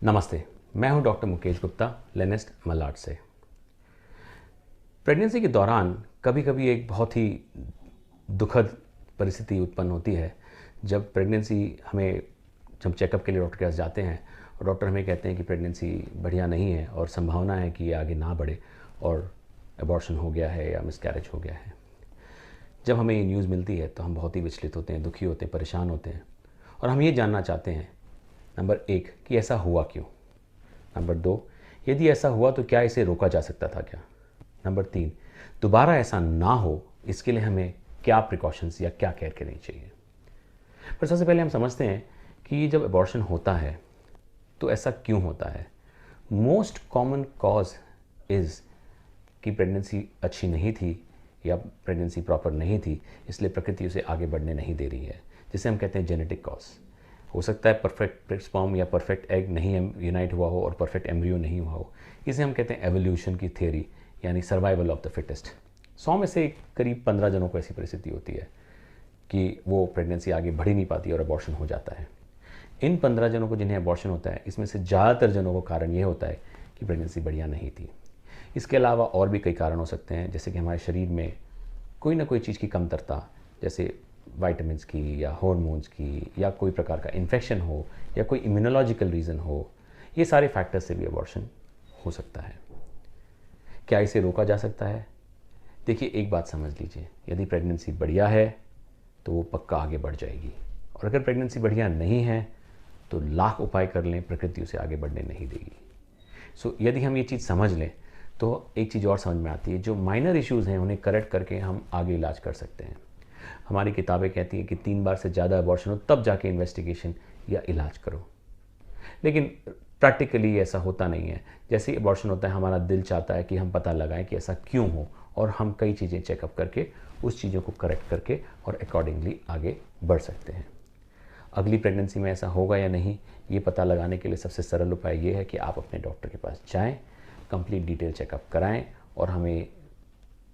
नमस्ते, मैं हूं डॉक्टर मुकेश गुप्ता, लेनेस्ट मलाड से। प्रेगनेंसी के दौरान कभी कभी एक बहुत ही दुखद परिस्थिति उत्पन्न होती है जब प्रेगनेंसी हमें जब चेकअप के लिए डॉक्टर के पास जाते हैं और डॉक्टर हमें कहते हैं कि प्रेगनेंसी बढ़िया नहीं है और संभावना है कि ये आगे ना बढ़े और एबॉर्शन हो गया है या मिसकैरेज हो गया है। जब हमें ये न्यूज़ मिलती है तो हम बहुत ही विचलित होते हैं, दुखी होते हैं, परेशान होते हैं और हम ये जानना चाहते हैं, नंबर 1 कि ऐसा हुआ क्यों। नंबर 2, यदि ऐसा हुआ तो क्या इसे रोका जा सकता था क्या। नंबर 3, दोबारा ऐसा ना हो इसके लिए हमें क्या प्रिकॉशंस या क्या केयर करनी चाहिए। पर सबसे पहले हम समझते हैं कि जब एबॉर्शन होता है तो ऐसा क्यों होता है। मोस्ट कॉमन कॉज इज़ कि प्रेगनेंसी अच्छी नहीं थी या प्रेगनेंसी प्रॉपर नहीं थी, इसलिए प्रकृति उसे आगे बढ़ने नहीं दे रही है, जिसे हम कहते हैं जेनेटिक कॉज। हो सकता है परफेक्ट स्पर्म या परफेक्ट एग नहीं यूनाइट हुआ हो और परफेक्ट एम्ब्रियो नहीं हुआ हो। इसे हम कहते हैं एवोल्यूशन की थ्योरी, यानी सर्वाइवल ऑफ द फिटेस्ट। 100 में से करीब 15 जनों को ऐसी परिस्थिति होती है कि वो प्रेगनेंसी आगे बढ़ ही नहीं पाती और अबॉर्शन हो जाता है। इन 15 जनों को जिन्हें अबॉर्शन होता है, इसमें से ज़्यादातर जनों को कारण ये होता है कि प्रेगनेंसी बढ़िया नहीं थी। इसके अलावा और भी कई कारण हो सकते हैं, जैसे कि हमारे शरीर में कोई ना कोई चीज़ की कमतरता, जैसे वाइटामिन्स की या हार्मोन्स की, या कोई प्रकार का इन्फेक्शन हो या कोई इम्यूनोलॉजिकल रीज़न हो। ये सारे फैक्टर्स से भी अबॉर्शन हो सकता है। क्या इसे रोका जा सकता है? देखिए, एक बात समझ लीजिए, यदि प्रेगनेंसी बढ़िया है तो वो पक्का आगे बढ़ जाएगी, और अगर प्रेगनेंसी बढ़िया नहीं है तो लाख उपाय कर लें, प्रकृति उसे आगे बढ़ने नहीं देगी। यदि हम ये चीज़ समझ लें तो एक चीज़ और समझ में आती है, जो माइनर इश्यूज़ हैं उन्हें करेक्ट करके हम आगे इलाज कर सकते हैं। हमारी किताबें कहती हैं कि 3 बार से ज़्यादा अबॉर्शन हो तब जाके इन्वेस्टिगेशन या इलाज करो, लेकिन प्रैक्टिकली ऐसा होता नहीं है। जैसे ही अबॉर्शन होता है, हमारा दिल चाहता है कि हम पता लगाएं कि ऐसा क्यों हो, और हम कई चीज़ें चेकअप करके उस चीज़ों को करेक्ट करके और अकॉर्डिंगली आगे बढ़ सकते हैं। अगली प्रेगनेंसी में ऐसा होगा या नहीं, ये पता लगाने के लिए सबसे सरल उपाय ये है कि आप अपने डॉक्टर के पास जाएं, कंप्लीट डिटेल चेकअप कराएं, और हमें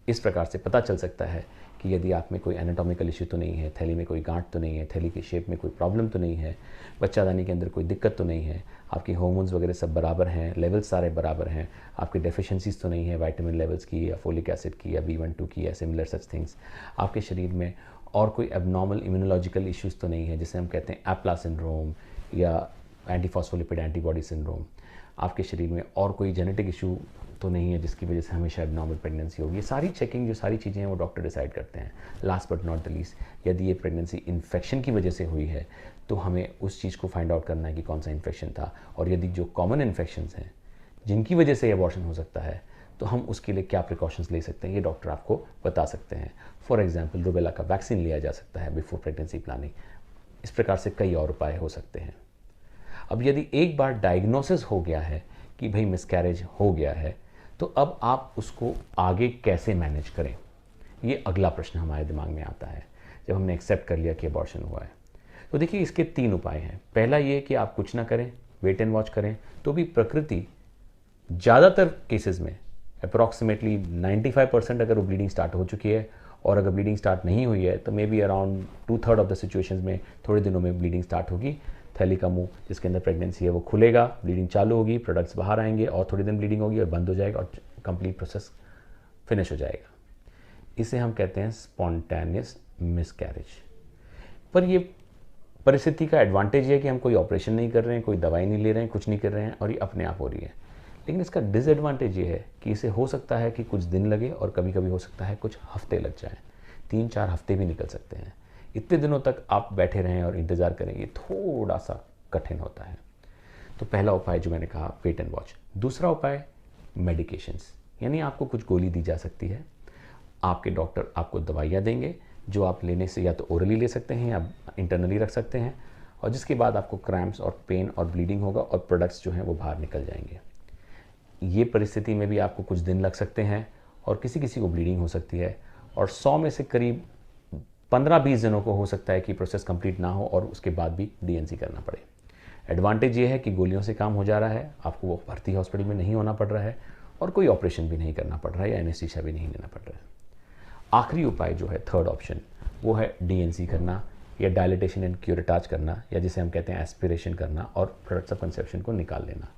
इस प्रकार से पता चल सकता है कि यदि आप में कोई एनाटॉमिकल इश्यू तो नहीं है, थैली में कोई गांठ तो नहीं है, थैली की शेप में कोई प्रॉब्लम तो नहीं है, बच्चादानी के अंदर कोई दिक्कत तो नहीं है, आपकी हार्मोन्स वगैरह सब बराबर हैं, लेवल्स सारे बराबर हैं, आपकी डेफिशिएंसीज तो नहीं है विटामिन लेवल्स की या फोलिक एसिड की या B12 की या सिमिलर सच थिंग्स, आपके शरीर में और कोई एबनॉर्मल इम्यूनोलॉजिकल इश्यूज़ तो नहीं है, जिसे हम कहते हैं एप्ला सिंड्रोम या एंटीफॉस्फोलिपिड एंटीबॉडी सिंड्रोम, आपके शरीर में और कोई जेनेटिक इशू तो नहीं है जिसकी वजह से हमेशा एबनॉर्मल प्रेगनेंसी होगी। ये सारी चेकिंग, जो सारी चीज़ें हैं, वो डॉक्टर डिसाइड करते हैं। Last but not the least, यदि ये प्रेगनेंसी इन्फेक्शन की वजह से हुई है तो हमें उस चीज़ को फाइंड आउट करना है कि कौन सा इन्फेक्शन था, और यदि जो कॉमन इन्फेक्शंस हैं जिनकी वजह से अबॉर्शन हो सकता है तो हम उसके लिए क्या प्रिकॉशंस ले सकते हैं, ये डॉक्टर आपको बता सकते हैं। फॉर एग्जाम्पल, रूबेला का वैक्सीन लिया जा सकता है बिफोर प्रेगनेंसी प्लानिंग। इस प्रकार से कई और उपाय हो सकते हैं। अब यदि एक बार डायग्नोसिस हो गया है कि भाई मिसकैरेज हो गया है, तो अब आप उसको आगे कैसे मैनेज करें, ये अगला प्रश्न हमारे दिमाग में आता है जब हमने एक्सेप्ट कर लिया कि अबॉर्शन हुआ है। तो देखिए, इसके 3 उपाय हैं। पहला ये कि आप कुछ ना करें, वेट एंड वॉच करें, तो भी प्रकृति ज़्यादातर केसेस में अप्रॉक्सीमेटली 95% अगर वो ब्लीडिंग स्टार्ट हो चुकी है, और अगर ब्लीडिंग स्टार्ट नहीं हुई है तो may be around 2/3 of the situations में थोड़े दिनों में ब्लीडिंग स्टार्ट होगी। थैली का मुंह जिसके अंदर प्रेगनेंसी है वो खुलेगा, ब्लीडिंग चालू होगी, प्रोडक्ट्स बाहर आएंगे, और थोड़ी दिन ब्लीडिंग होगी और बंद हो जाएगा और कंप्लीट प्रोसेस फिनिश हो जाएगा। इसे हम कहते हैं स्पॉन्टेनियस मिसकैरेज। पर ये परिस्थिति का एडवांटेज है कि हम कोई ऑपरेशन नहीं कर रहे हैं, कोई दवाई नहीं ले रहे हैं, कुछ नहीं कर रहे हैं, और ये अपने आप हो रही है। लेकिन इसका डिसएडवांटेज ये है कि इसे हो सकता है कि कुछ दिन लगे, और कभी कभी हो सकता है कुछ हफ्ते लग जाएं, 3-4 हफ्ते भी निकल सकते हैं। इतने दिनों तक आप बैठे रहें और इंतज़ार करें, ये थोड़ा सा कठिन होता है। तो पहला उपाय जो मैंने कहा, वेट एंड वॉच। दूसरा उपाय मेडिकेशंस, यानी आपको कुछ गोली दी जा सकती है। आपके डॉक्टर आपको दवाइयाँ देंगे जो आप लेने से या तो ओरली ले सकते हैं या इंटरनली रख सकते हैं, और जिसके बाद आपको क्रैम्प्स और पेन और ब्लीडिंग होगा और प्रोडक्ट्स जो हैं वो बाहर निकल जाएंगे। ये परिस्थिति में भी आपको कुछ दिन लग सकते हैं, और किसी किसी को ब्लीडिंग हो सकती है, और 100 में से करीब 15-20 जनों को हो सकता है कि प्रोसेस कंप्लीट ना हो और उसके बाद भी DNC करना पड़े। एडवांटेज ये है कि गोलियों से काम हो जा रहा है, आपको वो भर्ती हॉस्पिटल में नहीं होना पड़ रहा है, और कोई ऑपरेशन भी नहीं करना पड़ रहा है या एनेस्थीसिया भी नहीं लेना पड़ रहा है। आखिरी उपाय जो है, थर्ड ऑप्शन, वो है DNC करना, या डायलिटेशन एंड क्यूरेटाज करना, या जिसे हम कहते हैं एस्पिरेशन करना और प्रोडक्ट्स ऑफ कंसेप्शन को निकाल लेना।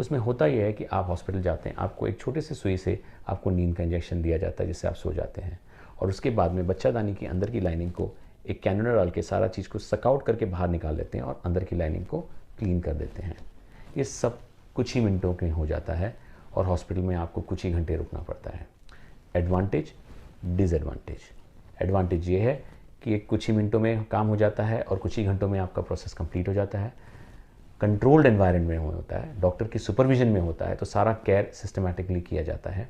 उसमें होता यह है कि आप हॉस्पिटल जाते हैं, आपको एक छोटे से सुई से आपको नींद का इंजेक्शन दिया जाता है जिससे आप सो जाते हैं, और उसके बाद में बच्चादानी की अंदर की लाइनिंग को एक कैनुला डाल के सारा चीज़ को सकआउट करके बाहर निकाल लेते हैं और अंदर की लाइनिंग को क्लीन कर देते हैं। ये सब कुछ ही मिनटों में हो जाता है और हॉस्पिटल में आपको कुछ ही घंटे रुकना पड़ता है। Advantage, disadvantage. एडवांटेज ये है कि एक कुछ ही मिनटों में काम हो जाता है और कुछ ही घंटों में आपका प्रोसेस कंप्लीट हो जाता है। कंट्रोल्ड एनवायरनमेंट में होता है, डॉक्टर की सुपरविजन में होता है, तो सारा केयर सिस्टमैटिकली किया जाता है।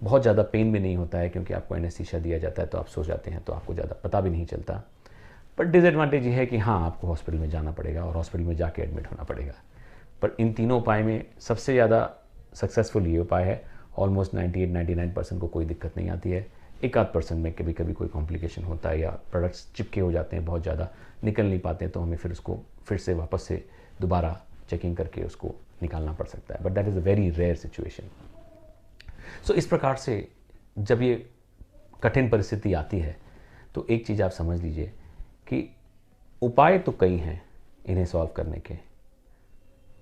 बहुत ज़्यादा पेन भी नहीं होता है क्योंकि आपको एनेस्थीसिया दिया जाता है, तो आप सो जाते हैं, तो आपको ज़्यादा पता भी नहीं चलता। पर डिसएडवांटेज ये है कि हाँ, आपको हॉस्पिटल में जाना पड़ेगा और हॉस्पिटल में जाके एडमिट होना पड़ेगा। पर इन तीनों उपाय में सबसे ज़्यादा सक्सेसफुल ये उपाय है। ऑलमोस्ट 98-99% को कोई दिक्कत नहीं आती है। 1-8% में कभी कभी कोई कॉम्प्लिकेशन होता है या प्रोडक्ट्स चिपके हो जाते हैं, बहुत ज़्यादा निकल नहीं पाते हैं, तो हमें फिर उसको फिर से वापस से दोबारा चेकिंग करके उसको निकालना पड़ सकता है। But that is a very rare situation. So इस प्रकार से जब ये कठिन परिस्थिति आती है तो एक चीज़ आप समझ लीजिए कि उपाय तो कई हैं इन्हें सॉल्व करने के,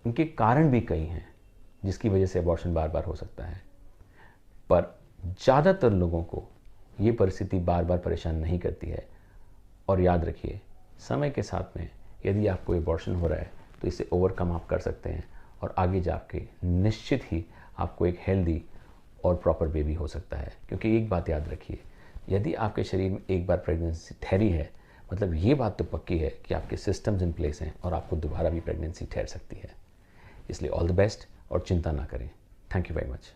इनके कारण भी कई हैं जिसकी वजह से अबॉर्शन बार बार हो सकता है। पर ज़्यादातर लोगों को ये परिस्थिति बार बार परेशान नहीं करती है। और याद रखिए, समय के साथ में यदि आपको अबॉर्शन हो रहा है तो इसे ओवरकम आप कर सकते हैं और आगे जाके निश्चित ही आपको एक हेल्दी और प्रॉपर बेबी हो सकता है। क्योंकि एक बात याद रखिए, यदि आपके शरीर में एक बार प्रेगनेंसी ठहरी है, मतलब ये बात तो पक्की है कि आपके सिस्टम्स इन प्लेस हैं और आपको दोबारा भी प्रेगनेंसी ठहर सकती है। इसलिए ऑल द बेस्ट और चिंता ना करें। Thank you very much.